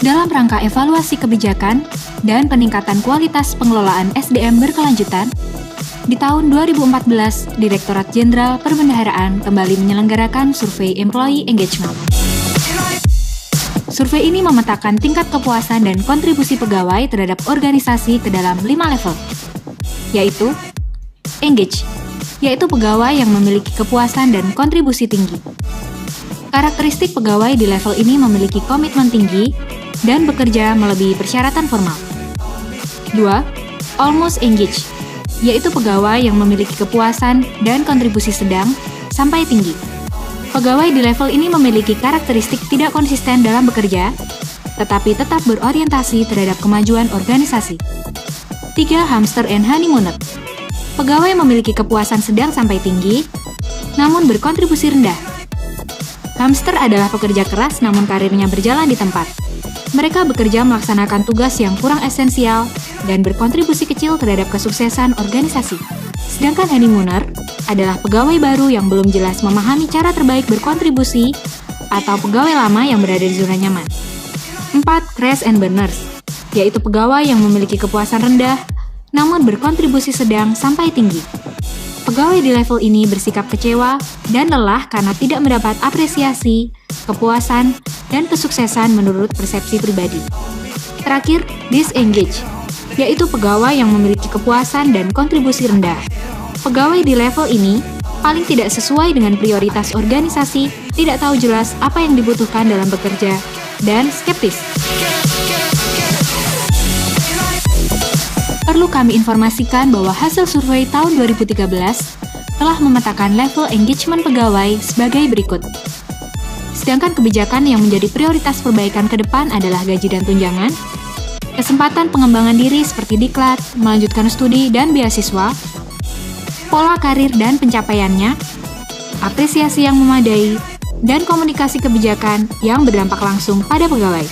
Dalam rangka evaluasi kebijakan dan peningkatan kualitas pengelolaan SDM berkelanjutan, di tahun 2014, Direktorat Jenderal Perbendaharaan kembali menyelenggarakan survei Employee Engagement. Survei ini memetakan tingkat kepuasan dan kontribusi pegawai terhadap organisasi ke dalam 5 level, yaitu Engage, yaitu pegawai yang memiliki kepuasan dan kontribusi tinggi. Karakteristik pegawai di level ini memiliki komitmen tinggi dan bekerja melebihi persyaratan formal. 2. Almost Engage, yaitu pegawai yang memiliki kepuasan dan kontribusi sedang sampai tinggi. Pegawai di level ini memiliki karakteristik tidak konsisten dalam bekerja, tetapi tetap berorientasi terhadap kemajuan organisasi. 3. Hamster and Honeymooner, pegawai memiliki kepuasan sedang sampai tinggi, namun berkontribusi rendah. Hamster adalah pekerja keras namun karirnya berjalan di tempat. Mereka bekerja melaksanakan tugas yang kurang esensial dan berkontribusi kecil terhadap kesuksesan organisasi. Sedangkan honeymooner adalah pegawai baru yang belum jelas memahami cara terbaik berkontribusi atau pegawai lama yang berada di zona nyaman. 4. Crash and burners, yaitu pegawai yang memiliki kepuasan rendah namun berkontribusi sedang sampai tinggi. Pegawai di level ini bersikap kecewa dan lelah karena tidak mendapat apresiasi, kepuasan, dan kesuksesan menurut persepsi pribadi. Terakhir, disengage, yaitu pegawai yang memiliki kepuasan dan kontribusi rendah. Pegawai di level ini paling tidak sesuai dengan prioritas organisasi, tidak tahu jelas apa yang dibutuhkan dalam bekerja, dan skeptis. Perlu kami informasikan bahwa hasil survei tahun 2013 telah memetakan level engagement pegawai sebagai berikut. Sedangkan kebijakan yang menjadi prioritas perbaikan ke depan adalah gaji dan tunjangan, kesempatan pengembangan diri seperti diklat, melanjutkan studi dan beasiswa, pola karir dan pencapaiannya, apresiasi yang memadai, dan komunikasi kebijakan yang berdampak langsung pada pegawai.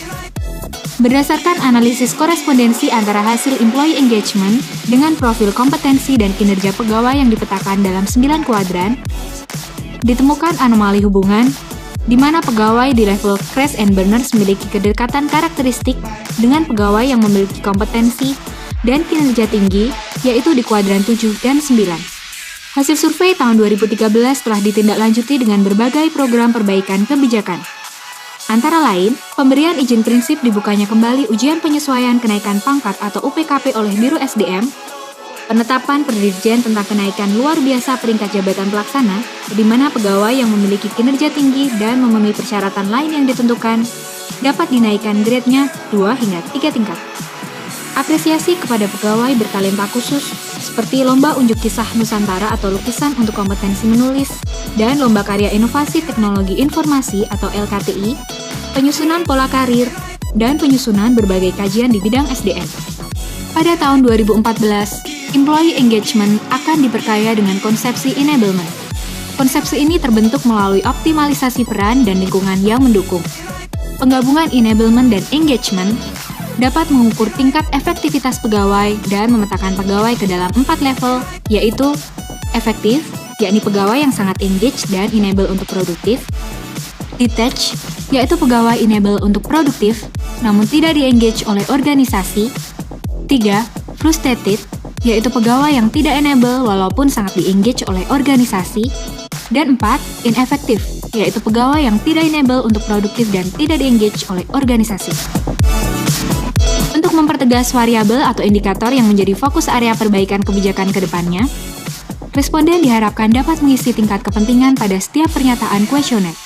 Berdasarkan analisis korespondensi antara hasil employee engagement dengan profil kompetensi dan kinerja pegawai yang dipetakan dalam 9 kuadran, ditemukan anomali hubungan di mana pegawai di level crash and burners memiliki kedekatan karakteristik dengan pegawai yang memiliki kompetensi dan kinerja tinggi, yaitu di kuadran 7 dan 9. Hasil survei tahun 2013 telah ditindaklanjuti dengan berbagai program perbaikan kebijakan. Antara lain, pemberian izin prinsip dibukanya kembali ujian penyesuaian kenaikan pangkat atau UPKP oleh Biro SDM, penetapan perdirjen tentang kenaikan luar biasa peringkat jabatan pelaksana, di mana pegawai yang memiliki kinerja tinggi dan memenuhi persyaratan lain yang ditentukan dapat dinaikkan grade-nya 2 hingga 3 tingkat. Apresiasi kepada pegawai bertalenta khusus, seperti Lomba Unjuk Kisah Nusantara atau Lukisan untuk Kompetensi Menulis, dan Lomba Karya Inovasi Teknologi Informasi atau LKTI, penyusunan pola karir, dan penyusunan berbagai kajian di bidang SDM. Pada tahun 2014, employee engagement akan diperkaya dengan konsepsi enablement. Konsepsi ini terbentuk melalui optimalisasi peran dan lingkungan yang mendukung. Penggabungan enablement dan engagement dapat mengukur tingkat efektivitas pegawai dan memetakan pegawai ke dalam 4 level, yaitu efektif, yakni pegawai yang sangat engage dan enable untuk produktif, detach, yaitu pegawai enable untuk produktif, namun tidak di-engage oleh organisasi, 3. Frustrated, yaitu pegawai yang tidak enable walaupun sangat di-engage oleh organisasi, dan 4. Ineffective, yaitu pegawai yang tidak enable untuk produktif dan tidak di-engage oleh organisasi. Untuk mempertegas variabel atau indikator yang menjadi fokus area perbaikan kebijakan ke depannya, responden diharapkan dapat mengisi tingkat kepentingan pada setiap pernyataan kuesioner.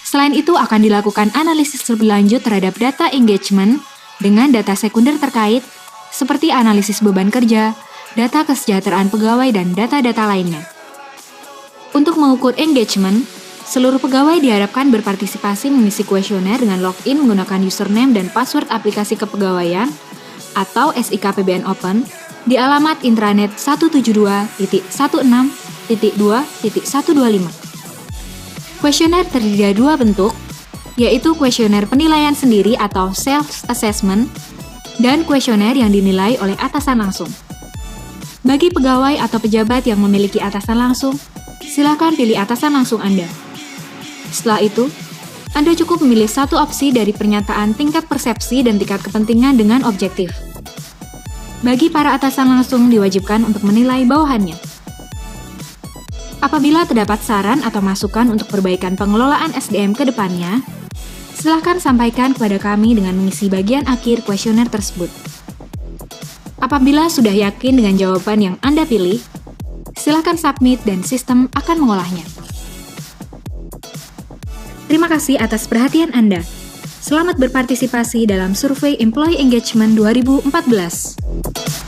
Selain itu, akan dilakukan analisis lebih lanjut terhadap data engagement dengan data sekunder terkait, seperti analisis beban kerja, data kesejahteraan pegawai, dan data-data lainnya. Untuk mengukur engagement, seluruh pegawai diharapkan berpartisipasi mengisi kuesioner dengan login menggunakan username dan password aplikasi kepegawaian atau SIKPBN Open di alamat intranet 172.16.2.125. Kuesioner terdiri dari 2 bentuk, yaitu kuesioner penilaian sendiri atau self-assessment dan kuesioner yang dinilai oleh atasan langsung. Bagi pegawai atau pejabat yang memiliki atasan langsung, silakan pilih atasan langsung Anda. Setelah itu, Anda cukup memilih satu opsi dari pernyataan tingkat persepsi dan tingkat kepentingan dengan objektif. Bagi para atasan langsung diwajibkan untuk menilai bawahannya. Apabila terdapat saran atau masukan untuk perbaikan pengelolaan SDM ke depannya, silakan sampaikan kepada kami dengan mengisi bagian akhir kuesioner tersebut. Apabila sudah yakin dengan jawaban yang Anda pilih, silakan submit dan sistem akan mengolahnya. Terima kasih atas perhatian Anda. Selamat berpartisipasi dalam survei Employee Engagement 2014.